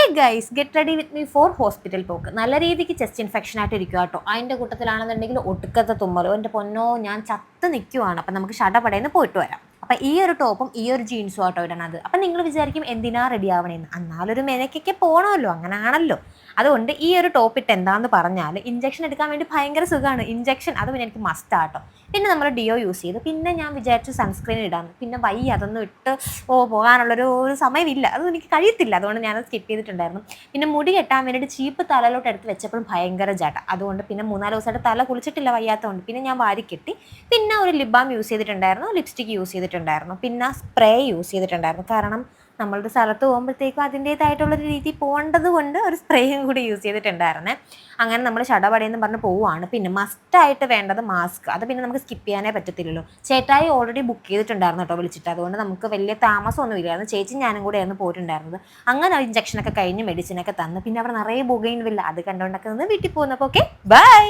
Hi guys, get ready with me for hospital പോക്ക്. നല്ല രീതിക്ക് ചെസ്റ്റ് ഇൻഫെക്ഷൻ ആയിട്ട് ഇരിക്കുക കേട്ടോ. അതിൻ്റെ കൂട്ടത്തിലാണെന്നുണ്ടെങ്കിൽ ഒടുക്കത്തെ തുമ്മലോ. എൻ്റെ പൊന്നോ, ഞാൻ ചത്ത് നിൽക്കുവാണ്. അപ്പം നമുക്ക് ഷടപടയെന്ന് പോയിട്ട് വരാം. അപ്പം ഈ ഒരു ടോപ്പും ഈ ഒരു ജീൻസും ആട്ടോ ഇടണത്. അപ്പം നിങ്ങൾ വിചാരിക്കും എന്തിനാ റെഡി ആവണേന്ന്. എന്നാലൊരു മെനക്കൊക്കെ പോകണമല്ലോ, അങ്ങനെയാണല്ലോ. അതുകൊണ്ട് ഈ ഒരു ടോപ്പ് ഇട്ട് എന്താന്ന് പറഞ്ഞാൽ ഇഞ്ചക്ഷൻ എടുക്കാൻ വേണ്ടി ഭയങ്കര സുഖമാണ്. ഇഞ്ചക്ഷൻ അത് പിന്നെ എനിക്ക് മസ്റ്റ് ആട്ടോ. പിന്നെ നമ്മൾ ഡിയോ യൂസ് ചെയ്തു. പിന്നെ ഞാൻ വിചാരിച്ചു സൺസ്ക്രീൻ ഇടാമെന്ന്. പിന്നെ വയ്യ, അതൊന്നും ഇട്ട് പോകാനുള്ളൊരു സമയമില്ല, അതൊന്നും എനിക്ക് കഴിയത്തില്ല. അതുകൊണ്ട് ഞാനത് സ്കിപ്പ് ചെയ്തിട്ടുണ്ടായിരുന്നു. പിന്നെ മുടി കെട്ടാൻ വേണ്ടിയിട്ട് ചീപ്പ് തലയിലോട്ട് എടുത്ത് വെച്ചപ്പോഴും ഭയങ്കര ജട. അതുകൊണ്ട് പിന്നെ 3-4 ദിവസമായിട്ട് തല കുളിച്ചിട്ടില്ല വയ്യാത്തതുകൊണ്ട്. പിന്നെ ഞാൻ വാരി കെട്ടി. പിന്നെ ഒരു ലിപ് ബാം യൂസ് ചെയ്തിട്ടുണ്ടായിരുന്നു, ലിപ്സ്റ്റിക്ക് യൂസ് ചെയ്തിട്ടുണ്ടായിരുന്നു, പിന്നെ സ്പ്രേ യൂസ് ചെയ്തിട്ടുണ്ടായിരുന്നു. കാരണം നമ്മളുടെ സ്ഥലത്ത് പോകുമ്പോഴത്തേക്കും അതിൻ്റേതായിട്ടുള്ളൊരു രീതി പോകേണ്ടത് കൊണ്ട് ഒരു സ്പ്രേയും കൂടി യൂസ് ചെയ്തിട്ടുണ്ടായിരുന്നേ. അങ്ങനെ നമ്മൾ ഷടപടയെന്ന് പറഞ്ഞ് പോവുകയാണ്. പിന്നെ മസ്റ്റായിട്ട് വേണ്ടത് മാസ്ക്. അത് പിന്നെ നമുക്ക് സ്കിപ്പ് ചെയ്യാനേ പറ്റത്തില്ലല്ലോ. ചേട്ടായി ഓൾറെഡി ബുക്ക് ചെയ്തിട്ടുണ്ടായിരുന്നു കേട്ടോ വിളിച്ചിട്ട്. അതുകൊണ്ട് നമുക്ക് വലിയ താമസമൊന്നും ഇല്ലായിരുന്നു. ചേച്ചി ഞാനും കൂടെയായിരുന്നു പോയിട്ടുണ്ടായിരുന്നത്. അങ്ങനെ ഇഞ്ചക്ഷനൊക്കെ കഴിഞ്ഞ് മെഡിസിനൊക്കെ തന്നു. പിന്നെ അവിടെ നിറയെ ബുഗെയിൻ വില്ല അത് കണ്ടുകൊണ്ടൊക്കെ നിന്ന് വീട്ടിൽ പോകുന്നപ്പോൾ ഓക്കെ ബൈ.